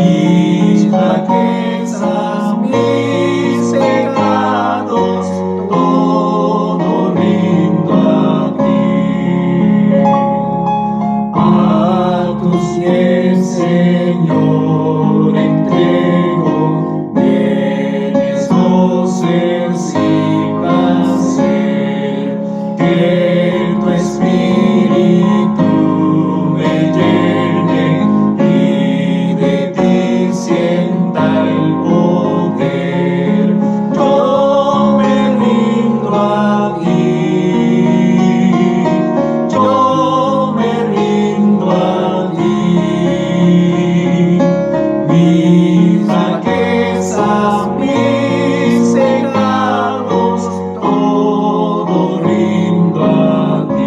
mis flaquezas, mis pecados, todo rindo a ti. A tus pies, Señor, entrego bienes, goces y placer, que tu Espíritu me llene y de ti sienta el poder. Yo me rindo a ti, yo me rindo a ti. Mis flaquezas, mis pecados, todo rindo a ti.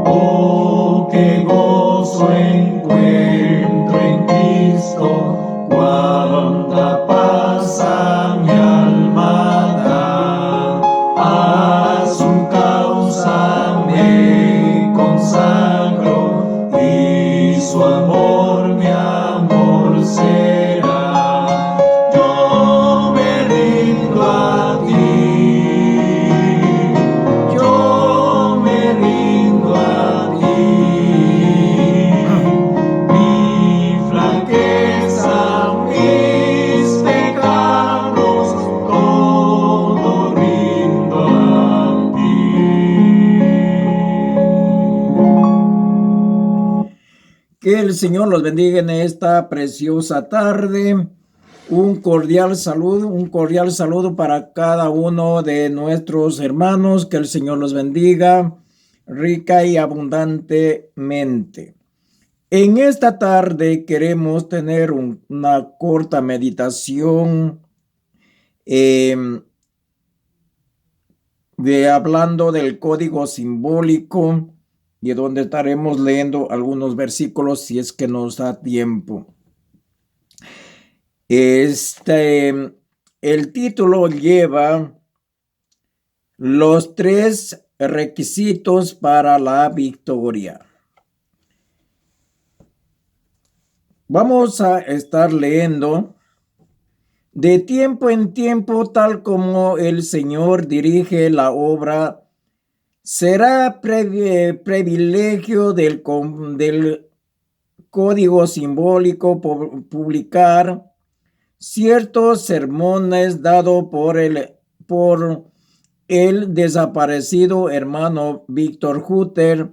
Oh, qué gozo encuentro en Cristo, cuánta paz a mi alma da. A su causa me consagro y su amor mi amor será. Yo me rindo a ti, yo me rindo a ti. Mi flaqueza, mis pecados, todo rindo a ti. Que el Señor los bendiga en esta preciosa tarde. Un cordial saludo para cada uno de nuestros hermanos. Que el Señor los bendiga rica y abundantemente. En esta tarde queremos tener una corta meditación hablando del código simbólico, y donde estaremos leyendo algunos versículos si es que nos da tiempo. El título lleva los 3 requisitos para la victoria. Vamos a estar leyendo de tiempo en tiempo, tal como el Señor dirige la obra. Será privilegio del código simbólico publicar ciertos sermones dados por el desaparecido hermano Víctor Hutter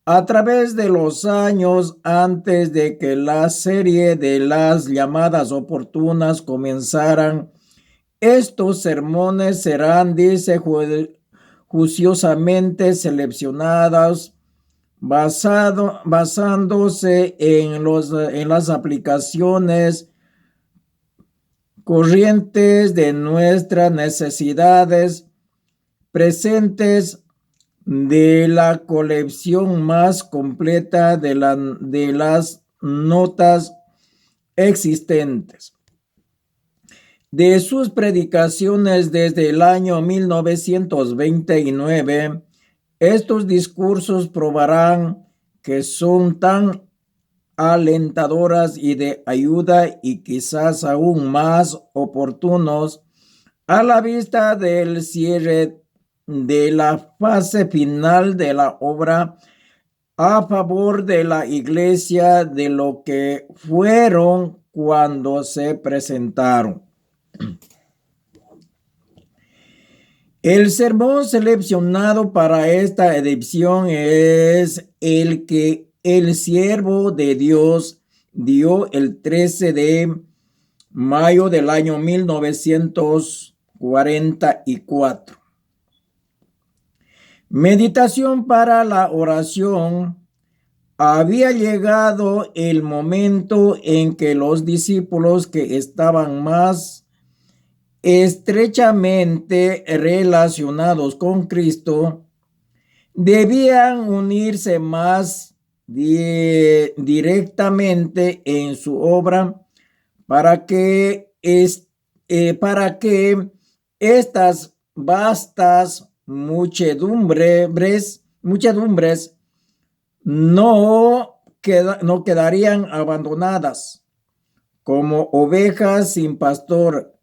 a través de los años antes de que la serie de las llamadas oportunas comenzaran. Estos sermones serán, dice, juiciosamente seleccionados basándose en las aplicaciones corrientes de nuestras necesidades presentes, de la colección más completa de las notas existentes. De sus predicaciones desde el año 1929, estos discursos probarán que son tan alentadoras y de ayuda, y quizás aún más oportunos a la vista del cierre de la fase final de la obra a favor de la iglesia, de lo que fueron cuando se presentaron. El sermón seleccionado para esta edición es el que el siervo de Dios dio el 13 de mayo del año 1944. Meditación para la oración. Había llegado el momento en que los discípulos que estaban más estrechamente relacionados con Cristo debían unirse más directamente en su obra para que estas vastas muchedumbres no no quedarían abandonadas como ovejas sin pastor.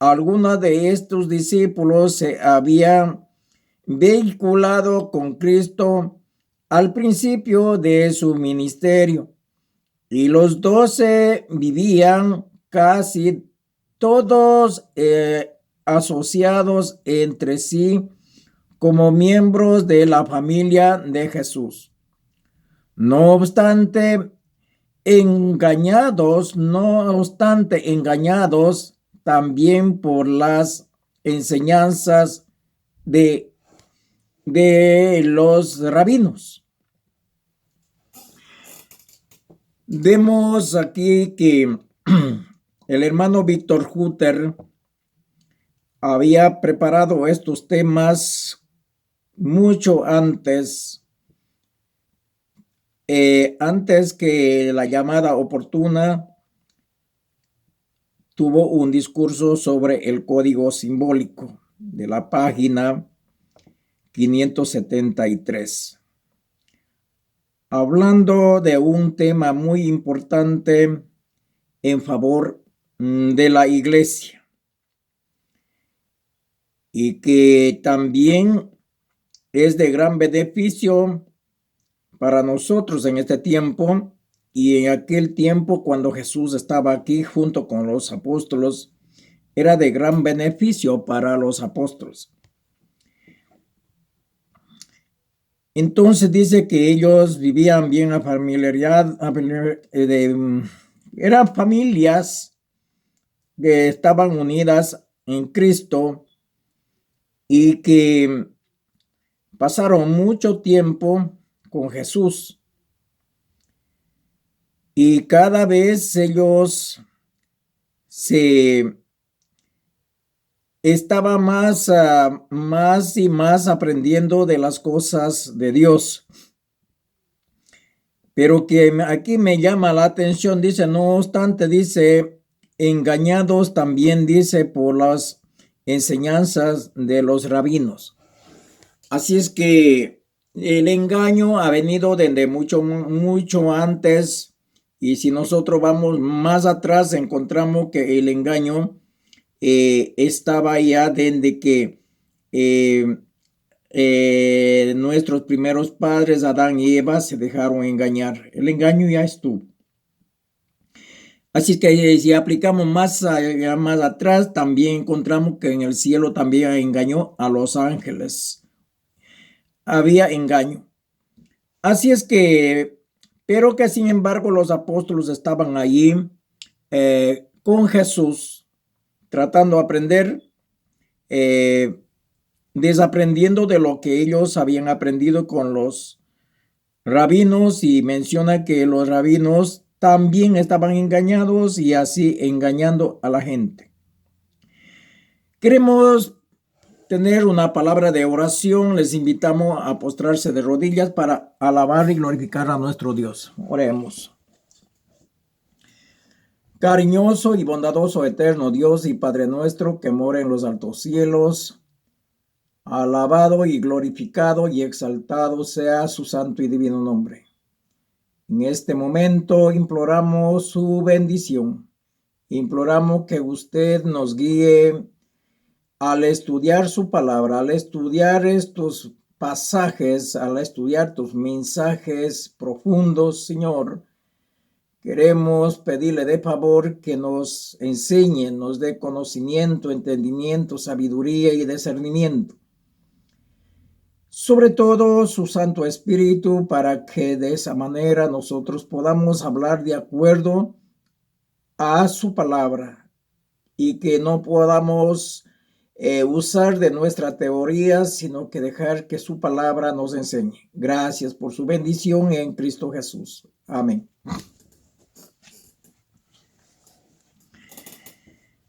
Algunos de estos discípulos se habían vinculado con Cristo al principio de su ministerio, y los 12 vivían casi todos asociados entre sí como miembros de la familia de Jesús. No obstante, engañados también por las enseñanzas de los rabinos. Vemos aquí que el hermano Víctor Hutter había preparado estos temas mucho antes que la llamada oportuna. Tuvo un discurso sobre el código simbólico de la página 573, hablando de un tema muy importante en favor de la iglesia, y que también es de gran beneficio para nosotros en este tiempo y en aquel tiempo cuando Jesús estaba aquí junto con los apóstolos. Era de gran beneficio para los apóstoles. Entonces dice que ellos vivían bien a familiaridad, eran familias que estaban unidas en Cristo y que pasaron mucho tiempo con Jesús, y cada vez ellos se estaban más y más aprendiendo de las cosas de Dios. Pero que aquí me llama la atención, dice, no obstante, dice, engañados también, dice, por las enseñanzas de los rabinos. Así es que el engaño ha venido desde mucho antes, y si nosotros vamos más atrás encontramos que el engaño estaba ya desde que nuestros primeros padres, Adán y Eva, se dejaron engañar. El engaño ya estuvo. Así que si aplicamos más atrás, también encontramos que en el cielo también engañó a los ángeles. Había engaño. Así es que, pero que sin embargo los apóstoles estaban allí con Jesús, tratando de aprender, desaprendiendo de lo que ellos habían aprendido con los rabinos, y menciona que los rabinos también estaban engañados y así engañando a la gente. Queremos tener una palabra de oración. Les invitamos a postrarse de rodillas para alabar y glorificar a nuestro Dios. Oremos. Cariñoso y bondadoso eterno Dios y Padre nuestro que mora en los altos cielos, alabado y glorificado y exaltado sea su santo y divino nombre. En este momento imploramos su bendición. Imploramos que usted nos guíe al estudiar su palabra, al estudiar estos pasajes, al estudiar tus mensajes profundos, Señor. Queremos pedirle de favor que nos enseñe, nos dé conocimiento, entendimiento, sabiduría y discernimiento. Sobre todo su Santo Espíritu, para que de esa manera nosotros podamos hablar de acuerdo a su palabra y que no podamos usar de nuestra teoría, sino que dejar que su palabra nos enseñe. Gracias por su bendición en Cristo Jesús. Amén.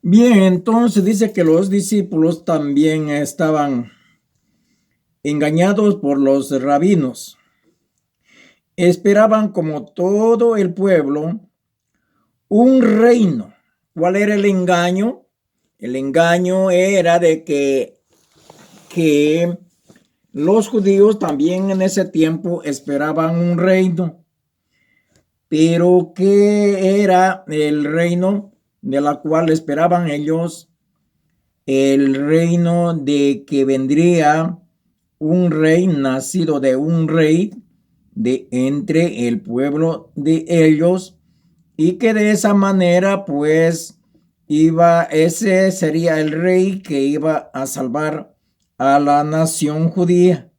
Bien, entonces dice que los discípulos también estaban engañados por los rabinos. Esperaban, como todo el pueblo, un reino. ¿Cuál era el engaño? El engaño era de que los judíos también en ese tiempo esperaban un reino. Pero ¿qué era el reino de la cual esperaban ellos? El reino de que vendría un rey nacido de un rey de entre el pueblo de ellos, y que de esa manera pues ese sería el rey que iba a salvar a la nación judía.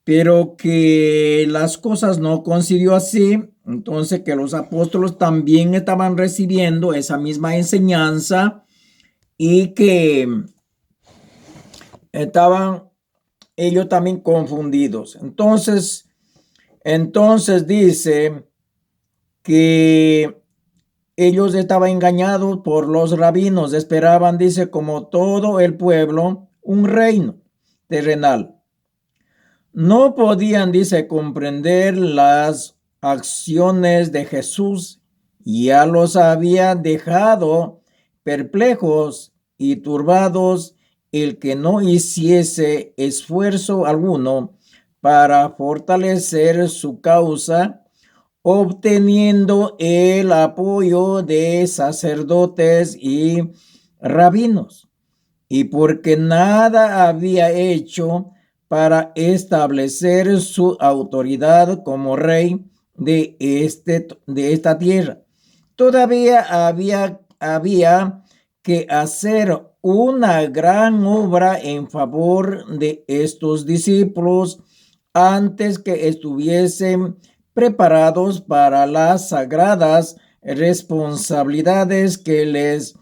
Pero que las cosas no coincidió así, entonces que los apóstoles también estaban recibiendo esa misma enseñanza y que estaban ellos también confundidos. Entonces dice que ellos estaban engañados por los rabinos, esperaban, dice, como todo el pueblo, un reino terrenal. No podían, dice, comprender las acciones de Jesús. Ya los había dejado perplejos y turbados el que no hiciese esfuerzo alguno para fortalecer su causa, obteniendo el apoyo de sacerdotes y rabinos, y porque nada había hecho para establecer su autoridad como rey de esta tierra. Todavía había que hacer una gran obra en favor de estos discípulos antes que estuviesen preparados para las sagradas responsabilidades que les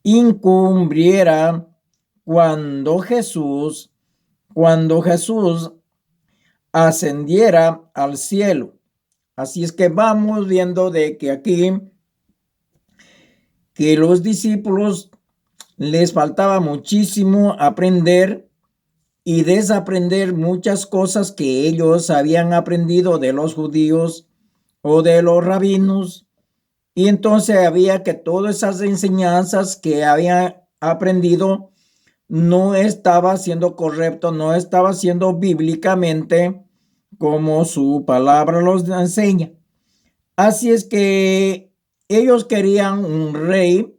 incumbiera cuando Jesús ascendiera al cielo. Así es que vamos viendo de que aquí que los discípulos les faltaba muchísimo aprender y desaprender muchas cosas que ellos habían aprendido de los judíos o de los rabinos. Y entonces había que todas esas enseñanzas que habían aprendido no estaba siendo correcto, no estaba siendo bíblicamente como su palabra los enseña. Así es que ellos querían un rey,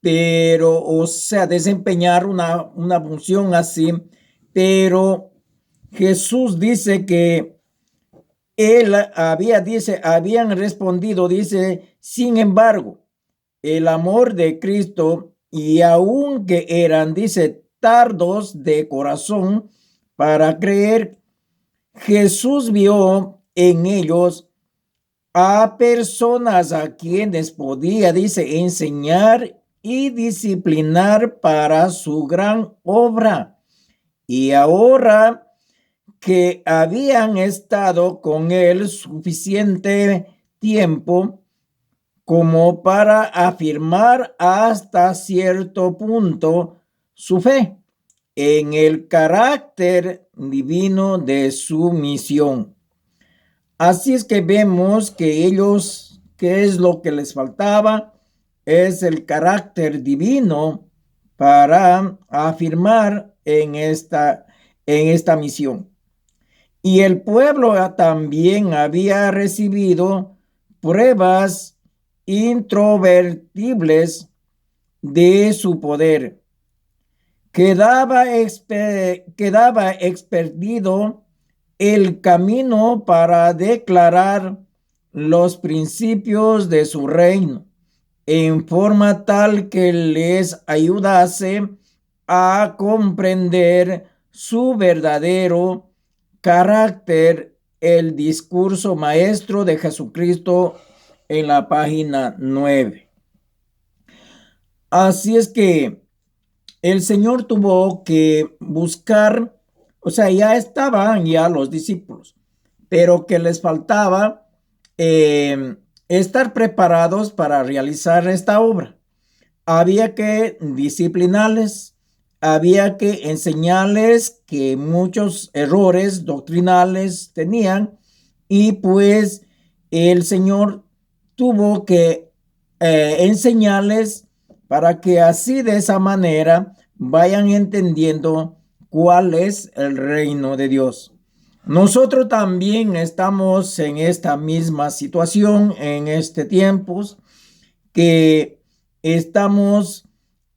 pero, o sea, desempeñar una función así, pero Jesús dice que habían respondido, dice, sin embargo, el amor de Cristo, y aunque eran, dice, tardos de corazón para creer, Jesús vio en ellos a personas a quienes podía, dice, enseñar y disciplinar para su gran obra. Y ahora que habían estado con él suficiente tiempo como para afirmar hasta cierto punto su fe en el carácter divino de su misión. Así es que vemos que ellos, ¿qué es lo que les faltaba? Es el carácter divino para afirmar en esta misión. Y el pueblo también había recibido pruebas introvertibles de su poder. Quedaba experdido el camino para declarar los principios de su reino en forma tal que les ayudase a comprender su verdadero carácter, el discurso maestro de Jesucristo en la página 9. Así es que el Señor tuvo que buscar, o sea, ya estaban ya los discípulos, pero que les faltaba estar preparados para realizar esta obra. Había que disciplinarles, había que enseñarles que muchos errores doctrinales tenían, y pues el Señor tuvo que enseñarles para que así de esa manera vayan entendiendo cuál es el reino de Dios. Nosotros también estamos en esta misma situación en este tiempo, que estamos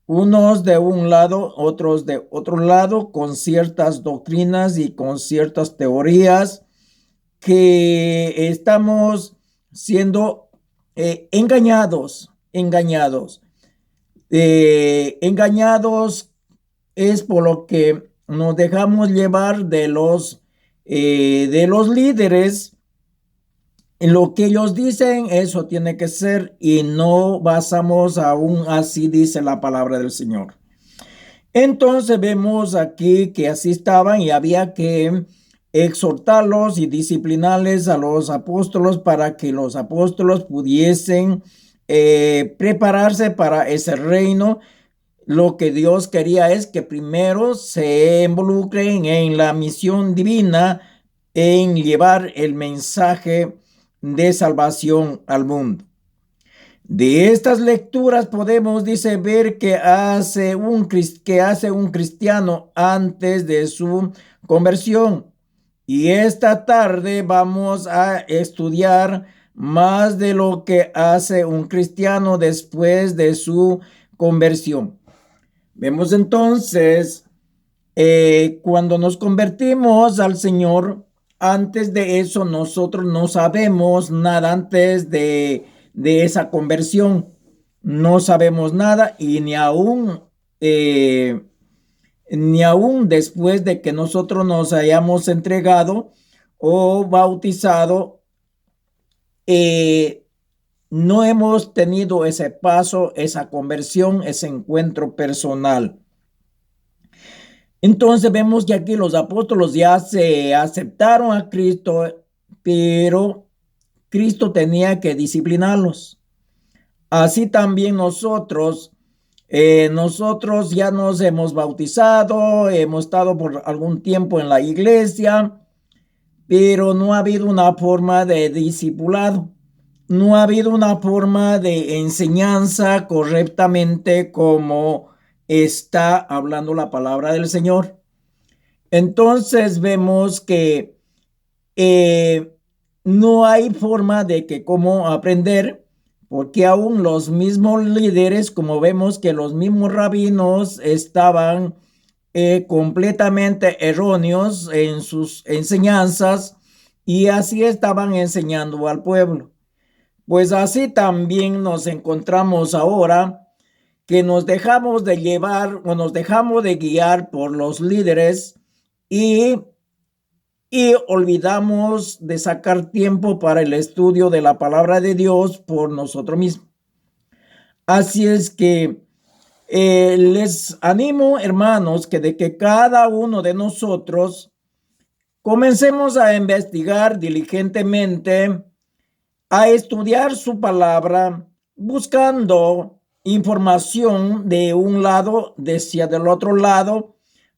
unos de un lado, otros de otro lado, con ciertas doctrinas y con ciertas teorías que estamos siendo engañados. Engañados es por lo que nos dejamos llevar de los líderes. Lo que ellos dicen, eso tiene que ser, y no basamos aún así, dice la palabra del Señor. Entonces vemos aquí que así estaban y había que exhortarlos y disciplinarles a los apóstoles para que los apóstoles pudiesen prepararse para ese reino. Lo que Dios quería es que primero se involucren en la misión divina, en llevar el mensaje de salvación al mundo. De estas lecturas podemos, dice, ver que hace un cristiano antes de su conversión. Y esta tarde vamos a estudiar más de lo que hace un cristiano después de su conversión. Vemos entonces, cuando nos convertimos al Señor, antes de eso nosotros no sabemos nada. Antes de esa conversión no sabemos nada, y ni aún después de que nosotros nos hayamos entregado o bautizado, no hemos tenido ese paso, esa conversión, ese encuentro personal. Entonces vemos que aquí los apóstoles ya se aceptaron a Cristo, pero Cristo tenía que disciplinarlos. Así también nosotros ya nos hemos bautizado, hemos estado por algún tiempo en la iglesia, pero no ha habido una forma de discipulado, no ha habido una forma de enseñanza correctamente como está hablando la palabra del Señor. Entonces vemos que no hay forma de que cómo aprender, porque aún los mismos líderes, como vemos que los mismos rabinos estaban completamente erróneos en sus enseñanzas, y así estaban enseñando al pueblo. Pues así también nos encontramos ahora, que nos dejamos de llevar o nos dejamos de guiar por los líderes, y olvidamos de sacar tiempo para el estudio de la palabra de Dios por nosotros mismos. Así es que les animo, hermanos, que de que cada uno de nosotros comencemos a investigar diligentemente, a estudiar su palabra, buscando información de un lado, del otro lado.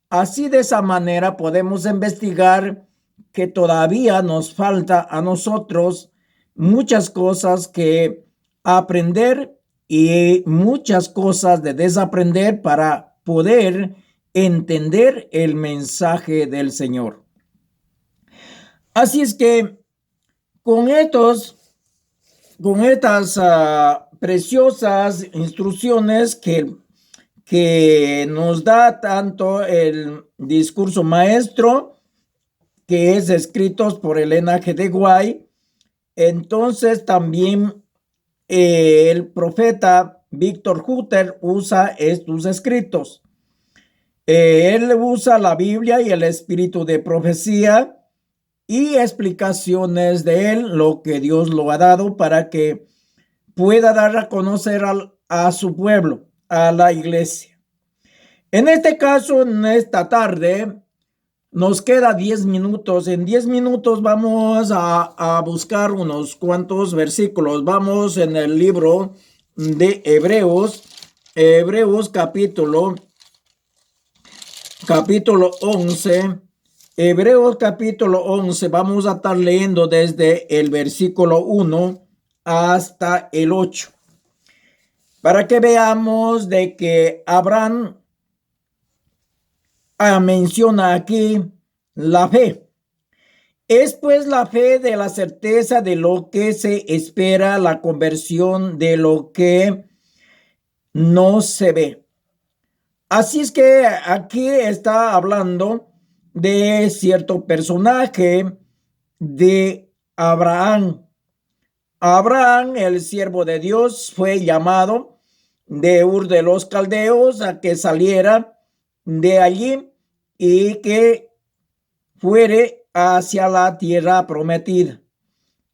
Así, de esa manera podemos investigar que todavía nos falta a nosotros muchas cosas que aprender y muchas cosas de desaprender para poder entender el mensaje del Señor. Así es que con estas preciosas instrucciones que nos da tanto el discurso maestro, que es escrito por Elena G. de White, entonces también el profeta Víctor Hutter usa estos escritos. Él usa la Biblia y el espíritu de profecía y explicaciones de él, lo que Dios lo ha dado para que pueda dar a conocer a su pueblo, a la iglesia. En este caso, en esta tarde, nos queda 10 minutos. En 10 minutos vamos a buscar unos cuantos versículos. Vamos en el libro de Hebreos, capítulo 11. Hebreos capítulo 11, vamos a estar leyendo desde el versículo 1 hasta el 8. Para que veamos de que Abraham menciona aquí la fe. Es pues la fe de la certeza de lo que se espera, la conversión de lo que no se ve. Así es que aquí está hablando de cierto personaje de Abraham. Abraham, el siervo de Dios, fue llamado de Ur de los Caldeos a que saliera de allí y que fuere hacia la tierra prometida.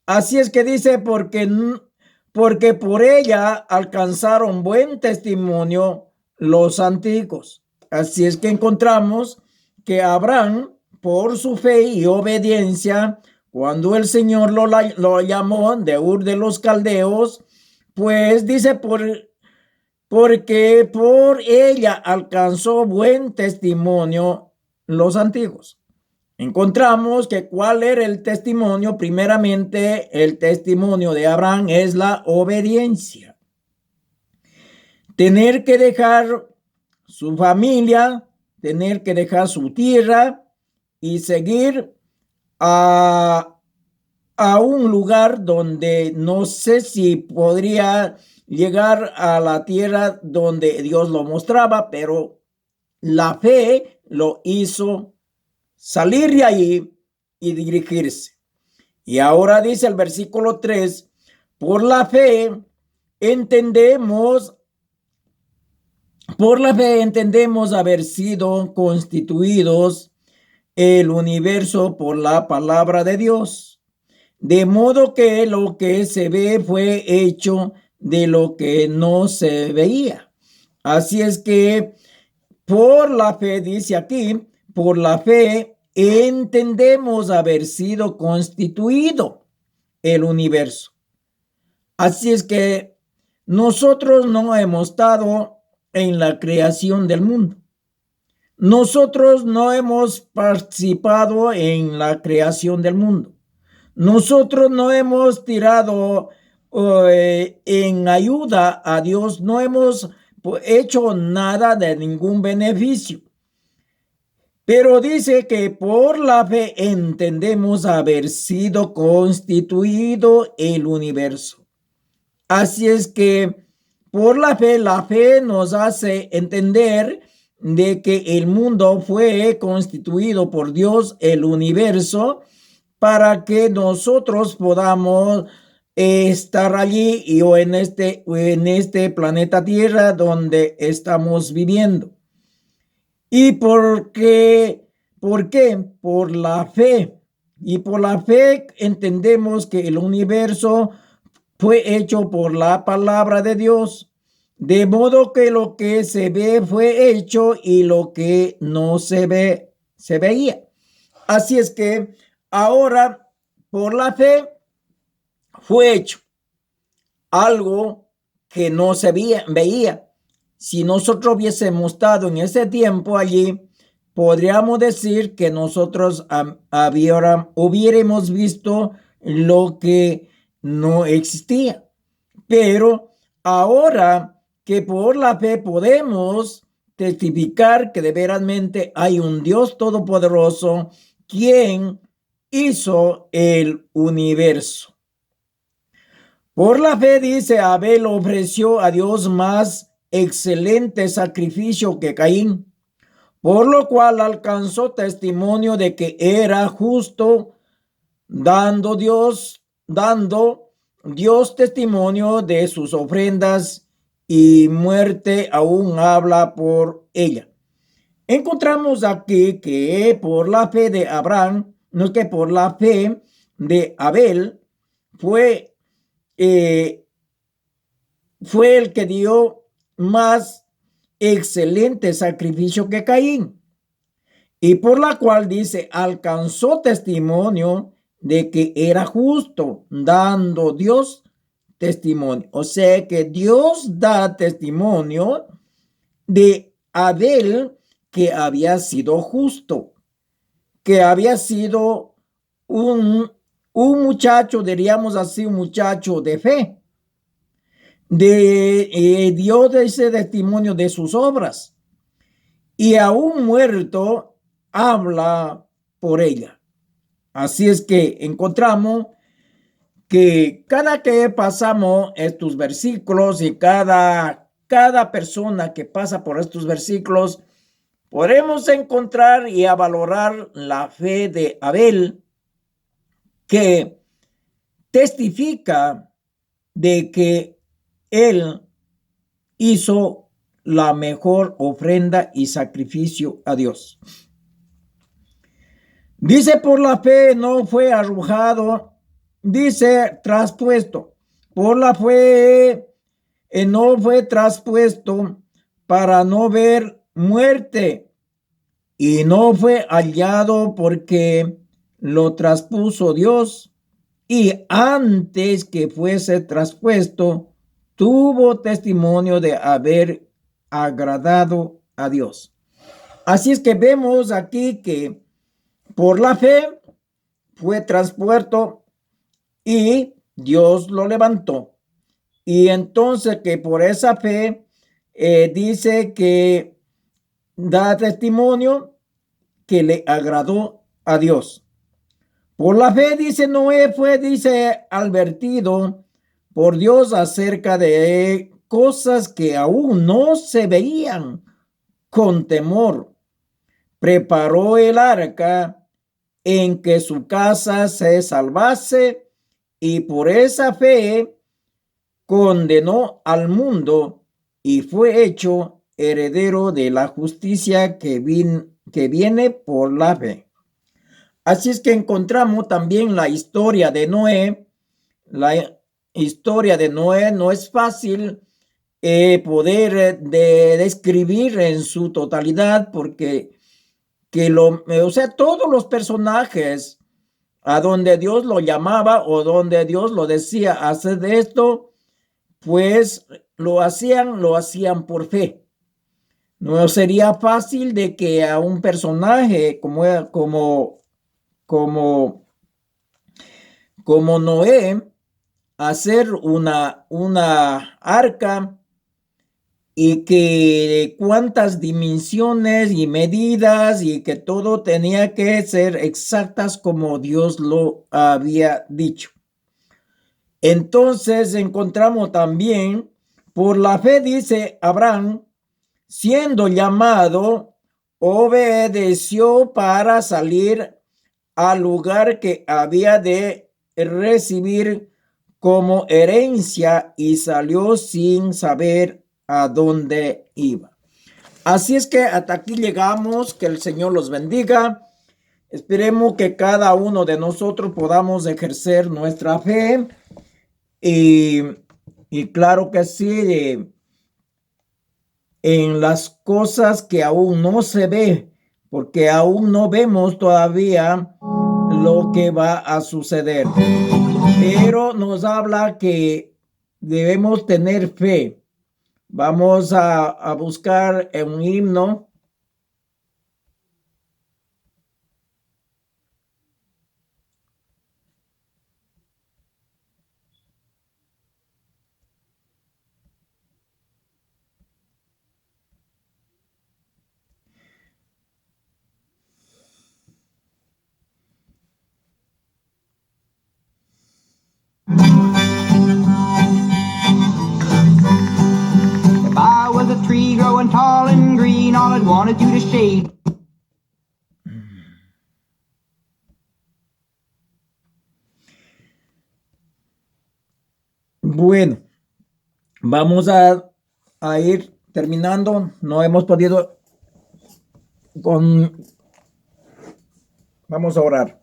Así es que dice, porque por ella alcanzaron buen testimonio los antiguos. Así es que encontramos que Abraham, por su fe y obediencia, cuando el Señor lo llamó de Ur de los Caldeos, pues dice, porque por ella alcanzó buen testimonio los antiguos. Encontramos que cuál era el testimonio. Primeramente, el testimonio de Abraham es la obediencia. Tener que dejar su familia, tener que dejar su tierra y seguir a un lugar donde no sé si podría llegar a la tierra donde Dios lo mostraba, pero la fe lo hizo salir de allí y dirigirse. Y ahora dice el versículo 3, por la fe entendemos haber sido constituidos el universo por la palabra de Dios, de modo que lo que se ve fue hecho de lo que no se veía. Así es que por la fe, dice aquí, por la fe entendemos haber sido constituido el universo. Así es que nosotros no hemos estado en la creación del mundo. Nosotros no hemos participado en la creación del mundo. Nosotros no hemos tirado en ayuda a Dios, no hemos hecho nada de ningún beneficio. Pero dice que por la fe entendemos haber sido constituido el universo. Así es que por la fe nos hace entender de que el mundo fue constituido por Dios, el universo, para que nosotros podamos estar allí y o en este planeta Tierra donde estamos viviendo. ¿Y por qué? ¿Por qué? Por la fe. Y por la fe entendemos que el universo fue hecho por la palabra de Dios, de modo que lo que se ve fue hecho y lo que no se ve, se veía. Así es que ahora, por la fe, fue hecho algo que no se veía. Si nosotros hubiésemos estado en ese tiempo allí, podríamos decir que nosotros hubiéramos visto lo que no existía. Pero ahora que por la fe podemos testificar que de veramente hay un Dios todopoderoso quien hizo el universo. Por la fe, dice, Abel ofreció a Dios más excelente sacrificio que Caín, por lo cual alcanzó testimonio de que era justo, dando Dios testimonio de sus ofrendas, y muerte aún habla por ella. Encontramos aquí que por la fe de Abraham, no es que por la fe de Abel, fue el que dio más excelente sacrificio que Caín, y por la cual dice, alcanzó testimonio de que era justo, dando Dios testimonio. O sea que Dios da testimonio de Abel que había sido justo, que había sido un muchacho, diríamos así, un muchacho de fe. Dio ese testimonio de sus obras, y aún muerto habla por ella. Así es que encontramos que cada que pasamos estos versículos y cada persona que pasa por estos versículos, podemos encontrar y a valorar la fe de Abel, que testifica de que él hizo la mejor ofrenda y sacrificio a Dios. Dice, por la fe no fue arrojado, dice, traspuesto. Por la fe no fue traspuesto para no ver muerte, y no fue hallado porque lo traspuso Dios, y antes que fuese traspuesto, tuvo testimonio de haber agradado a Dios. Así es que vemos aquí que por la fe fue traspuesto y Dios lo levantó. Y entonces que por esa fe dice que da testimonio que le agradó a Dios. Por la fe, dice, Noé fue, dice, advertido por Dios acerca de cosas que aún no se veían. Con temor preparó el arca en que su casa se salvase, y por esa fe condenó al mundo y fue hecho heredero de la justicia que viene por la fe. Así es que encontramos también la historia de Noé. La historia de Noé no es fácil poder describir en su totalidad, porque todos los personajes a donde Dios lo llamaba o donde Dios lo decía hacer de esto, pues lo hacían por fe. No sería fácil de que a un personaje como Noé hacer una arca, y que cuántas dimensiones y medidas y que todo tenía que ser exactas como Dios lo había dicho. Entonces encontramos también, por la fe, dice Abraham, siendo llamado, obedeció para salir al lugar que había de recibir como herencia, y salió sin saber a dónde iba. Así es que hasta aquí llegamos. Que el Señor los bendiga. Esperemos que cada uno de nosotros podamos ejercer nuestra fe, y claro que sí, en las cosas que aún no se ve, porque aún no vemos todavía lo que va a suceder, pero nos habla que debemos tener fe. Vamos a buscar un himno. If I was a tree growing tall and green, all I'd want is you to shade. Bueno, vamos a ir terminando. No hemos podido Vamos a orar.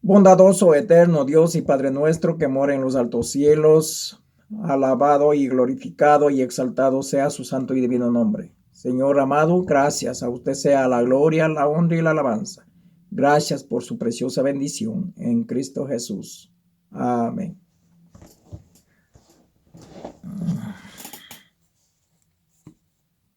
Bondadoso, eterno Dios y Padre nuestro que mora en los altos cielos, alabado y glorificado y exaltado sea su santo y divino nombre. Señor amado, gracias. A usted sea la gloria, la honra y la alabanza. Gracias por su preciosa bendición en Cristo Jesús. Amén.